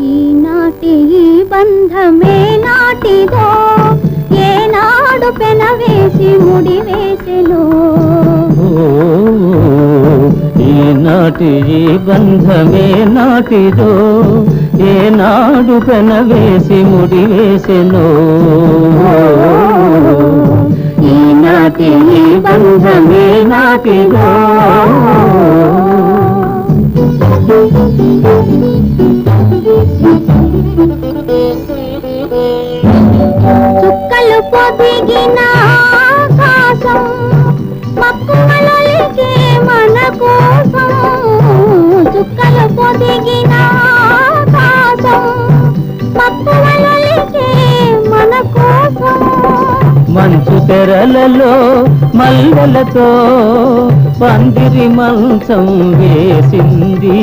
ఈనాటి ఈ బంధమే నాటిదో ఏనాడు పెనవేసి ముడివేసెను ఈనాటి ఈ బంధమే నాటిదో ఏనాడు పెనవేసి ముడివేసెను ఈనాటి ఈ బంధమే నాటిదో చుక్కలు పొదిగిన ఆకాశం మక్కువలొలికే మన కోసం చుక్కలు పొదిగిన ఆకాశం మక్కువలొలికే మన కోసం మంచు తెరలలో మల్లెలతో పందిరి మంచం వేసింది